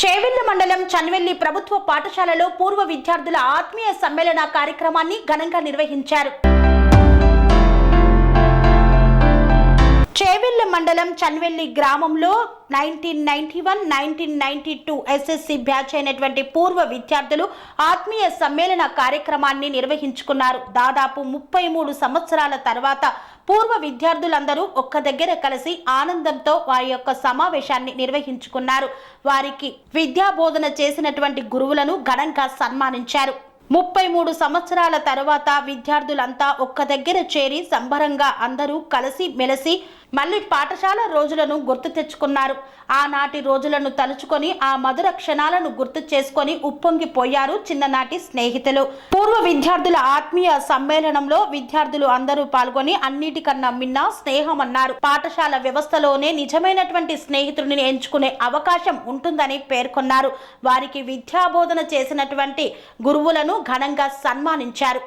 చేవెళ్ల మండలం చన్వెల్లి ప్రభుత్వ పాఠశాలలో పూర్వ విద్యార్థుల ఆత్మీయ సమ్మేళన కార్యక్రమాన్ని ఘనంగా నిర్వహించారు. చేవెళ్ల మండలం చన్వెల్లి గ్రామంలో 1991-1992 ఎస్ఎస్సి బ్యాచ్ అయినటువంటి పూర్వ విద్యార్థులు ఆత్మీయ సమ్మేళన కార్యక్రమాన్ని నిర్వహించుకున్నారు. దాదాపు 33 సంవత్సరాల తర్వాత పూర్వ విద్యార్థులందరూ ఒక్క దగ్గర కలిసి ఆనందంతో వారి యొక్క సమావేశాన్ని నిర్వహించుకున్నారు. వారికి విద్యాబోధన చేసినటువంటి గురువులను ఘనంగా సన్మానించారు. 33 సంవత్సరాల తర్వాత విద్యార్థులంతా ఒక్క దగ్గర చేరి సంబరంగా అందరూ కలిసి మెలిసి మళ్ళీ పాఠశాల రోజులను గుర్తు తెచ్చుకున్నారు. ఆనాటి రోజులను తలుచుకొని ఆ మధుర క్షణాలను గుర్తు చేసుకొని ఉప్పొంగిపోయారు చిన్ననాటి స్నేహితులు. పూర్వ విద్యార్థుల ఆత్మీయ సమ్మేళనంలో విద్యార్థులు అందరూ పాల్గొని అన్నిటికన్నా మిన్న స్నేహం అన్నారు. పాఠశాల వ్యవస్థలోనే నిజమైనటువంటి స్నేహితుడిని ఎంచుకునే అవకాశం ఉంటుందని పేర్కొన్నారు. వారికి విద్యాబోధన చేసినటువంటి గురువులను ఘనంగా సన్మానించారు.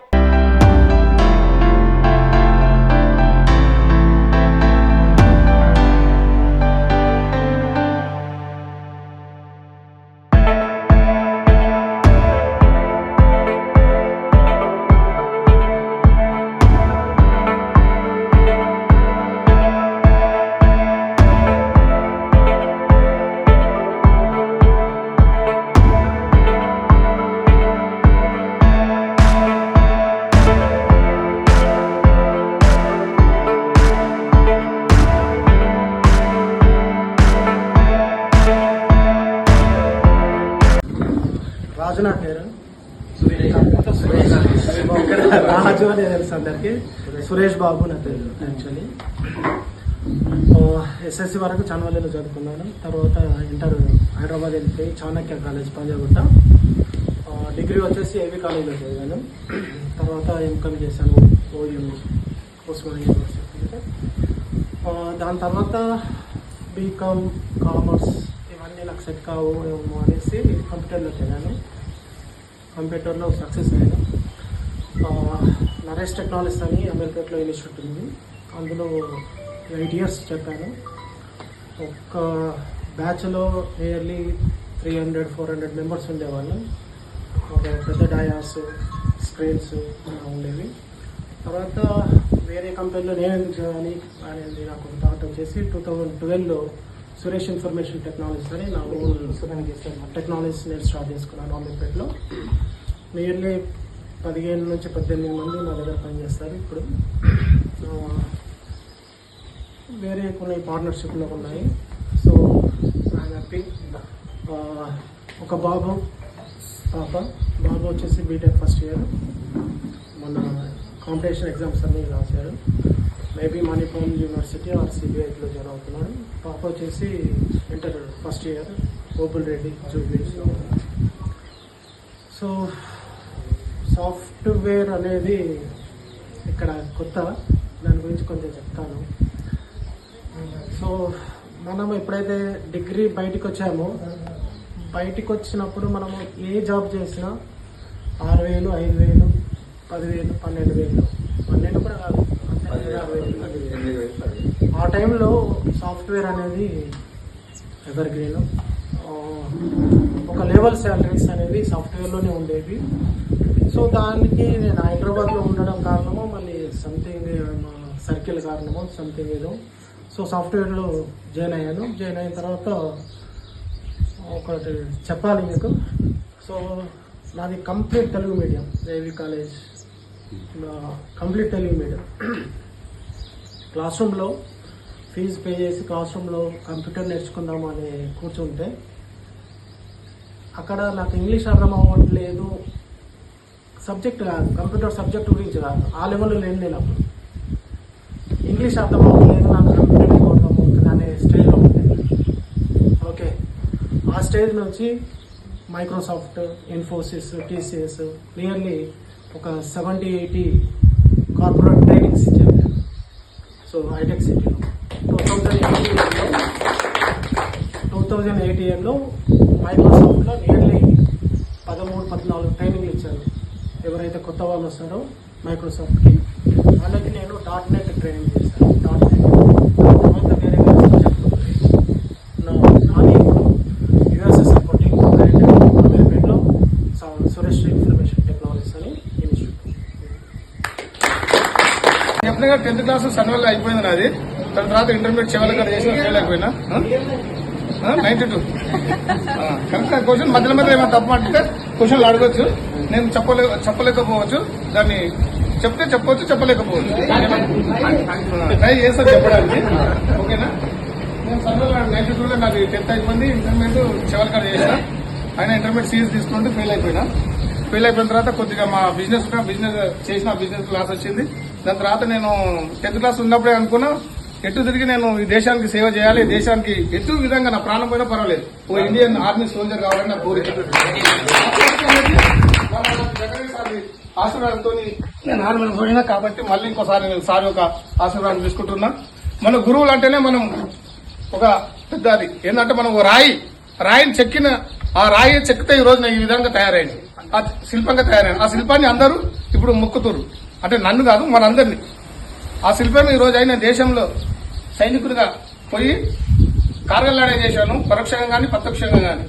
రాజు నా పేరు రాజు అని తెలుసు అందరికి. సురేష్ బాబు నా పేరు. యాక్చువల్లీ ఎస్ఎస్సి వరకు చన్వల్లిలో చదువుకున్నాను. తర్వాత ఇంటర్ హైదరాబాద్ వెళ్ళిపోయి చాణక్య కాలేజ్ పంజాగుట్ట. డిగ్రీ వచ్చేసి ఏవి కాలేజ్లో చదివాను. తర్వాత ఎంకామ్ చేశాను ఓయూ ఉస్మానియా యూనివర్సిటీ. దాని తర్వాత బీకామ్ కామర్స్ ఇవన్నీ నాకు సెట్ కావు అనేసి కంప్యూటర్లో చదివాను. కంప్యూటర్లో సక్సెస్ అయ్యాను. నరేష్ టెక్నాలజీస్ అని అమీర్పేటలో ఇన్స్టిట్యూట్ ఉంది. అందులో 8 years చెప్పాను. ఒక్క బ్యాచ్లో నియర్లీ 300-400 మెంబర్స్ ఉండేవాళ్ళు. ఒక పెద్ద డయాస్ స్క్రీన్స్ ఉండేవి. తర్వాత వేరే కంపెనీలో నేను ఎందుకు చేయాలి అనేది నాకు థాట్ వచ్చేసి 2012లో సురేష్ ఇన్ఫర్మేషన్ టెక్నాలజీస్ అని నా ఓన్ టెక్నాలజీస్ నేను స్టార్ట్ చేసుకున్నాను అమీర్పేటలో. నియర్లీ 15-18 మంది నా దగ్గర పనిచేస్తారు. ఇప్పుడు వేరే కొన్ని పార్ట్నర్షిప్లో ఉన్నాయి. So I'm happy. ఒక బాబు వచ్చేసి బీటెక్ ఫస్ట్ ఇయర్. మన కాంపిటీషన్ ఎగ్జామ్స్ అన్నీ రాశారు. మేబీ మణిపాల్ యూనివర్సిటీ ఆర్ సిబిఐలో జాయిన్ అవుతున్నాడు. పాప వచ్చేసి ఇంటర్ ఫస్ట్ ఇయర్ ఓపుల్ రెడ్డి జూబ్లీస్లో. సో సాఫ్ట్వేర్ అనేది ఇక్కడ కొత్త, దాని గురించి కొంచెం చెప్తాను. సో మనం ఎప్పుడైతే డిగ్రీ బయటకు వచ్చామో, బయటికి వచ్చినప్పుడు మనము ఏ జాబ్ చేసినా 6,000, 5,000, 10,000, 12,000, 12 కూడా కాదు, 6,000. ఆ టైంలో సాఫ్ట్వేర్ అనేది ఎవర్ గ్రీన్. ఒక లెవెల్ శాలరీస్ అనేవి సాఫ్ట్వేర్లోనే ఉండేవి. సో దానికి నేను హైదరాబాద్లో ఉండడం కారణమో, మళ్ళీ సంథింగ్ సర్కిల్ కారణమో సంథింగ్ ఏదో, సో సాఫ్ట్వేర్లో జాయిన్ అయ్యాను. జాయిన్ అయిన తర్వాత ఒకటి చెప్పాలి మీకు. సో నాది complete Telugu medium, AV college complete Telugu medium. Class రూమ్లో ఫీజు పే చేసి క్లాస్ రూమ్లో కంప్యూటర్ నేర్చుకుందాం అని కూర్చుంటే అక్కడ నాకు ఇంగ్లీష్ అర్థం అవ్వట్లేదు. సబ్జెక్ట్ కాదు, కంప్యూటర్ సబ్జెక్ట్ గురించి కాదు, ఆ లెవెల్లో లేను నేను. అప్పుడు ఇంగ్లీష్ అర్థం అవ్వట్లేదు, నాకు కంప్యూటర్ అర్థం అవుతుంది అనే స్టేజ్లో ఉంటుంది. ఓకే, ఆ స్టేజ్ నుంచి మైక్రోసాఫ్ట్, ఇన్ఫోసిస్, టీసీఎస్ నియర్లీ ఒక 70-80 కార్పొరేట్ ట్రైనింగ్స్ ఇచ్చాను నేను. సో హైటెక్ సిటీలో 2008 ఇయర్లో మైక్రోసాఫ్ట్లో నియర్లీ 13-14 ట్రైనింగ్లు ఇచ్చాను. ఎవరైతే కొత్త వాళ్ళు వస్తారో మైక్రోసాఫ్ట్కి, వాళ్ళకి నేను .NET ట్రైనింగ్ చేశాను. .NET తర్వాత వేరే సబ్జెక్ట్ నాది ఇప్పుడు యూఎస్ఎస్ సపోర్టింగ్ గా 10th క్లాస్ సన్వల్ అయిపోయింది నాది. దాని తర్వాత ఇంటర్మీడియట్ చివరి చేసిన ఫెయిల్ అయిపోయినా 92. కరెక్ట్ క్వశ్చన్ మధ్యలో మధ్య ఏమైనా తప్పు అంటే క్వశ్చన్లు అడగొచ్చు. నేను చెప్పలేకపోవచ్చు, దాన్ని చెప్తే చెప్పవచ్చు, చెప్పలేకపోవచ్చు. ట్రై చేస్తాను చెప్పడానికి. ఓకేనా? నేను సన్వల్ 92లో నాది 10th అయిపోయింది. ఇంటర్మీడియట్ చివరి చేసిన. ఆయన ఇంటర్మీడియట్ సీరియస్ తీసుకుంటూ ఫెయిల్ అయిపోయిన తర్వాత కొద్దిగా మా బిజినెస్ చేసిన బిజినెస్ క్లాస్ వచ్చింది. దాని తర్వాత నేను 10th క్లాస్ ఉన్నప్పుడే అనుకున్నా ఎటు తిరిగి నేను ఈ దేశానికి సేవ చేయాలి, దేశానికి ఎటు విధంగా నా ప్రాణం పోయినా పర్వాలేదు ఓ ఇండియన్ ఆర్మీ సోల్జర్ కావాలని నా కోరిక. ఆశీర్వాదంతో నేను ఆర్మీని పోయినా కాబట్టి మళ్ళీ ఇంకోసారి నేను సార్ ఒక ఆశీర్వాదం తీసుకుంటున్నా. మన గురువులు అంటేనే మనం ఒక పెద్ద అది ఏంటంటే మనం ఒక రాయిని చెక్కిన ఆ రాయి చెక్కితే ఈ రోజు ఈ విధంగా తయారైంది, ఆ శిల్పంగా తయారైంది. ఆ శిల్పాన్ని అందరూ ఇప్పుడు మొక్కుతురు, అంటే నన్ను కాదు మనందరినీ. ఆ శిల్పం ఈ రోజు అయిన దేశంలో సైనికుడిగా పోయి కార్గిల్ లడాయి చేశాను, పరోక్షంగా కానీ ప్రత్యక్షంగా కానీ.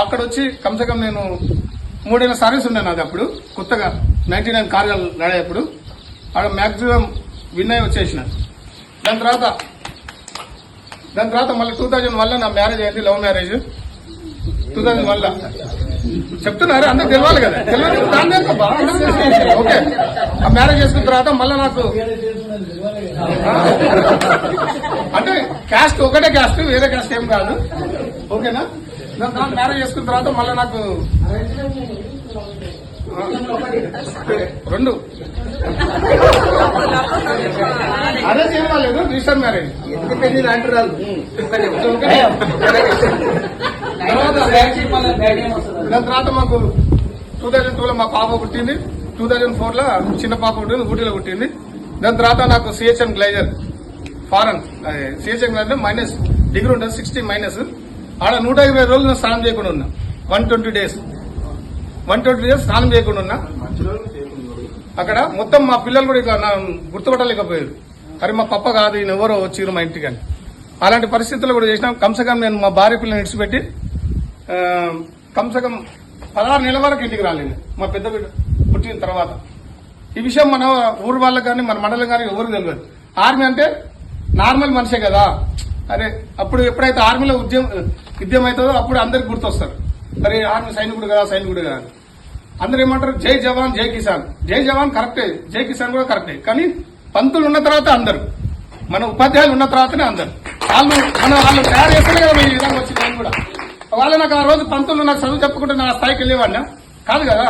అక్కడ వచ్చి కమ్సకం నేను 3 ఏళ్ల సర్వీస్ ఉన్నాను. అది అప్పుడు కొత్తగా 99 కార్గిల్ లడాయి అప్పుడు అక్కడ మ్యాక్సిమం విన్ అయి వచ్చేసిన. దాని తర్వాత మళ్ళీ 2001లో నా మ్యారేజ్ అయింది, లవ్ మ్యారేజ్. 2001లో చెప్తున్నారు, అందరికి తెలియాలి కదా, తెలియదు దాన్ని ఓకే. ఆ మ్యారేజ్ చేసుకున్న తర్వాత మళ్ళీ నాకు అంటే క్యాస్ట్ ఒకటే క్యాస్ట్, వేరే క్యాస్ట్ ఏం కాదు. ఓకేనా? దాని మ్యారేజ్ చేసుకున్న తర్వాత మళ్ళీ నాకు 2 అదే ఏం కాలేదు, రిజిస్టర్ మ్యారేజ్. దాని తర్వాత మాకు 2002లో మా పాప పుట్టింది, 2004లో చిన్న పాప పుట్టింది, ఊటీలో పుట్టింది. దాని తర్వాత నాకు CHM గ్లైజర్ foreign CHM గ్లైజర్ minus degree ఉంటుంది, 60 మైనస్. ఆడ 120 రోజులు నేను స్నానం చేయకుండా ఉన్నా. 120 డేస్ స్నానం చేయకుండా ఉన్నా. అక్కడ మొత్తం మా పిల్లలు కూడా ఇట్లా గుర్తుపట్టలేకపోయారు, అరే మా పప్ప కాదు ఈయన ఎవరో వచ్చిరు మా ఇంటికి అని. అలాంటి పరిస్థితుల్లో కూడా చేసినాం. కమ్సకం నేను మా భార్య పిల్లని ఇడిచిపెట్టి కమ్సకం 16 నెలల వరకు ఇంటికి రాలేదు మా పెద్ద బిడ్డ పుట్టిన తర్వాత. ఈ విషయం మన ఊరు వాళ్ళకి కానీ మన మండలం కానీ ఎవరికి తెలియదు. ఆర్మీ అంటే నార్మల్ మనిషే కదా, అరే అప్పుడు ఎప్పుడైతే ఆర్మీలో ఉద్యమం అవుతుందో అప్పుడు అందరికి గుర్తొస్తారు, అరే ఆర్మీ సైనికుడు కదా అని. అందరు ఏమంటారు, జై జవాన్ జై కిసాన్. జై జవాన్ కరెక్టే, జై కిసాన్ కూడా కరెక్టే. కానీ పంతులు ఉన్న తర్వాత అందరు, మన ఉపాధ్యాయులు ఉన్న తర్వాతనే అందరు. వాళ్ళు తయారు చేస్తేనే కదా ఈ విధంగా వచ్చింది. నేను కూడా వాళ్ళు నాకు ఆ రోజు పంతులు నాకు చదువు చెప్పుకుంటే నా స్థాయికి వెళ్ళేవాడినా కాదు కదా.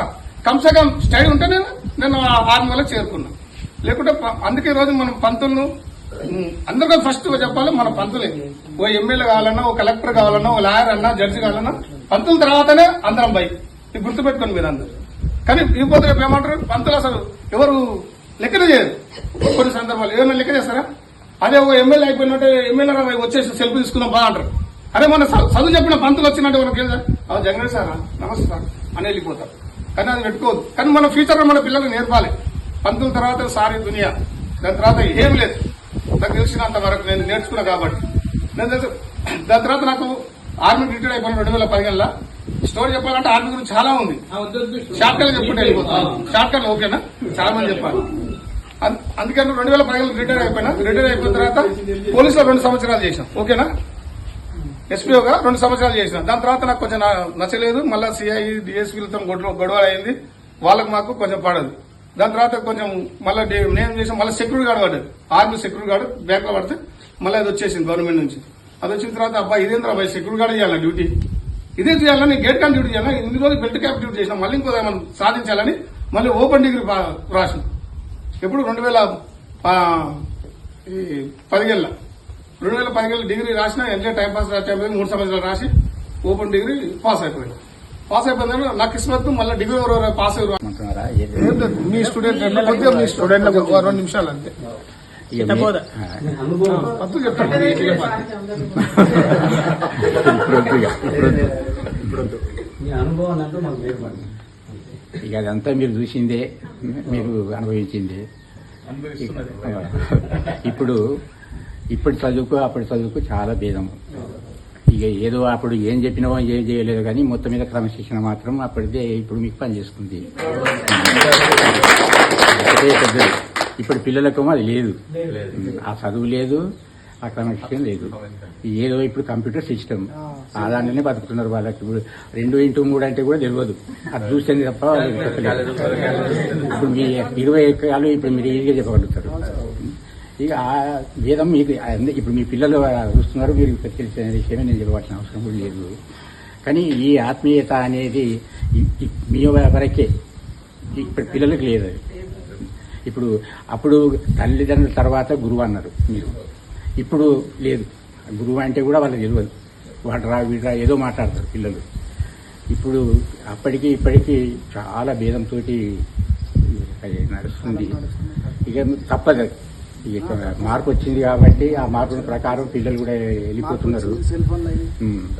కమ్సకం స్టడీ ఉంటే నేను ఆర్మీలో చేరుకున్నా. లేకుంటే అందుకే ఈ రోజు మనం పంతులను అందరికీ ఫస్ట్ చెప్పాలి, మన పంతులే. ఓ ఎమ్మెల్యే కావాలన్నా, ఓ కలెక్టర్ కావాలన్నా, ఓ లాయర్ అన్నా, జడ్జి కావాలన్నా పంతుల తర్వాతనే అందరం బై. ఇది గుర్తుపెట్టుకోండి మీరు అందరు. కానీ ఇప్పుడు రేపు ఏమంటారు, పంతులు అసలు ఎవరు లెక్కనే చేయరు. కొన్ని సందర్భాలు ఏమైనా లెక్క చేస్తారా? అదే ఒక ఎమ్మెల్యే అయిపోయినట్టే ఎమ్మెల్యే వచ్చేసి సెల్ఫీ తీసుకుందాం బాగా అంటారు. అదే మన చదువు చెప్పిన పంతులు వచ్చినట్టు మనకి జగన్ సారా నమస్తే సార్ అని వెళ్ళిపోతారు. కానీ అది పెట్టుకోవద్దు. కానీ మన ఫ్యూచర్ లో మన పిల్లలకు నేర్పాలి. పంతుల తర్వాత సారీ దునియా, దాని తర్వాత ఏం లేదు. నాకు తెలిసినంత వరకు నేను నేర్చుకున్నా కాబట్టి. దాని తర్వాత నాకు ఆర్మీ రిటైర్ అయిపోయిన 2015లో. స్టోరీ చెప్పాలంటే ఆర్మీ గురించి చాలా ఉంది, షార్ట్ కట్ చెప్పుకుంటే వెళ్ళిపోతాను. షార్ట్ కట్ ఓకేనా, చాలా మంది చెప్పాలి. అందుకని 2015లో రిటైర్ అయిపోయిన తర్వాత పోలీసులో 2 సంవత్సరాలు చేశాం. ఓకేనా, ఎస్పీఓగా 2 సంవత్సరాలు చేసిన. దాని తర్వాత నాకు కొంచెం నచ్చలేదు. మళ్ళీ సిఐ డిఎస్పీలతో గొడవ అయింది. వాళ్ళకి మాకు కొంచెం పడదు. దాని తర్వాత కొంచెం మళ్ళీ నేను చేసాం. మళ్ళీ సెక్యూరిటీ గార్డ్ పడ్డది, ఆర్మీ సెక్యూరిటీ గార్డ్ బ్యాంక్ లో పడితే మళ్ళీ అది వచ్చేసింది గవర్నమెంట్ నుంచి. అది వచ్చిన తర్వాత అబ్బాయి ఇదేంద్ర అబ్బాయి సెక్యూరిటీ గార్డ్ చేయాలి డ్యూటీ, ఇదే చేయాలని గేట్ కాన్ డ్యూటీ చేయాలని ఇన్ని రోజులు బెల్ట్ క్యాప్ డ్యూటీ చేసినా. మళ్ళీ ఇంకో మనం సాధించాలని మళ్ళీ ఓపెన్ డిగ్రీ రాసిన. ఎప్పుడు 2015లో డిగ్రీ రాసిన. ఎంజే టైం పాస్ 3 సంవత్సరాలు రాసి ఓపెన్ డిగ్రీ పాస్ అయిపోయినా. నా కిస్మత్ మళ్ళీ డిగ్రీ పాస్ అయ్యారు. మీ స్టూడెంట్ కొద్దిగా మీ స్టూడెంట్ 2 నిమిషాలు అంతే. పత్తు చెప్తాను. ఇక అదంతా మీరు చూసిందే, మీరు అనుభవించిందే. ఇప్పుడు చదువుకు అప్పటి చదువుకు చాలా భేదం. ఇక ఏదో అప్పుడు ఏం చెప్పినావో ఏం చేయలేదు, కానీ మొత్తం మీద క్రమశిక్షణ మాత్రం అప్పటిదే ఇప్పుడు మీకు పనిచేస్తుంది. ఇప్పుడు పిల్లలకేమో అది లేదు, ఆ చదువు లేదు, ఆ క్రమశిక్షణ లేదు. ఏదో ఇప్పుడు కంప్యూటర్ సిస్టమ్ ఆ దాంట్లోనే బతుకుతున్నారు. వాళ్ళకి ఇప్పుడు 2x3 అంటే కూడా తెలియదు, అది చూసేది తప్ప వాళ్ళకి చెప్పలేదు. ఇప్పుడు మీ 20 ఎకరాలు ఇప్పుడు మీరు ఈజీగా చెప్పగలుగుతారు. ఇక ఆ వేదం మీకు ఇప్పుడు మీ పిల్లలు చూస్తున్నారు, మీరు తెలిసిన విషయమే, నేను చెప్పవలసిన అవసరం కూడా లేదు. కానీ ఈ ఆత్మీయత అనేది మీ వరకే, ఇప్పుడు పిల్లలకు లేదు. ఇప్పుడు అప్పుడు తల్లిదండ్రుల తర్వాత గురువు అన్నారు మీరు, ఇప్పుడు లేదు. గురువు అంటే కూడా వాళ్ళకి తెలియదు, వాడరా వీడరా ఏదో మాట్లాడతారు పిల్లలు. ఇప్పుడు అప్పటికి ఇప్పటికీ చాలా భేదంతో నడుస్తుంది. ఇక తప్పదు, ఇక మార్పు వచ్చింది కాబట్టి ఆ మార్పు ప్రకారం పిల్లలు కూడా వెళ్ళిపోతున్నారు.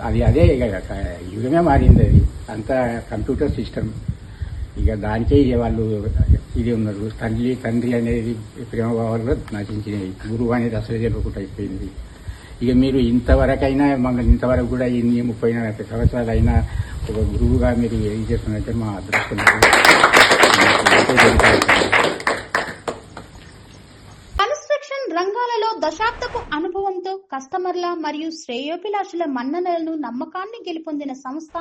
అది అదే ఇక యుగమే మారింది, అది అంతా కంప్యూటర్ సిస్టమ్. ఇక దానికే వాళ్ళు ఇది ఉన్నారు. తండ్రి అనేది ప్రేమ భావాలు నశించినాయి, గురువు అనేది అసలు తెలియకుండా అయిపోయింది. ఇక మీరు ఇంతవరకైనా మమ్మల్ని ఇంతవరకు కూడా ఇన్ని 30 సంవత్సరాలు అయినా ఒక గురువుగా మీరు ఏం చేస్తున్నారంటే మా అదృష్టం. కన్స్ట్రక్షన్ రంగాలలో దశాబ్దపు అనుభవంతో కస్టమర్ల మరియు శ్రేయోభిలాషుల మన్ననలను నమ్మకాన్ని గెలుపొందిన సంస్థ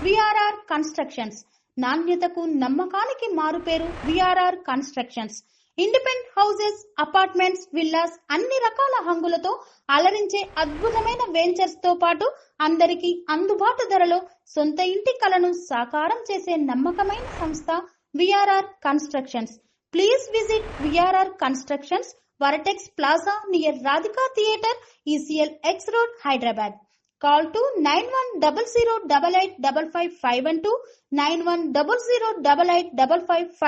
విఆర్ఆర్ కన్స్ట్రక్షన్స్. నాణ్యతకు నమ్మకానికి మారుపేరు VRR constructions. Independent houses, apartments, villas అన్ని రకాల హంగులతో అలరించే అద్భుతమైన వెంచర్స్ తో పాటు అందరికీ అందుబాటు ధరలో సొంత ఇంటి కలను సాకారం చేసే నమ్మకమైన సంస్థ VRR constructions. Please visit VRR constructions, వరటెక్స్ plaza near Radhika theatre, ECL X Road, Hyderabad. Call to 910088555512, 9100885555.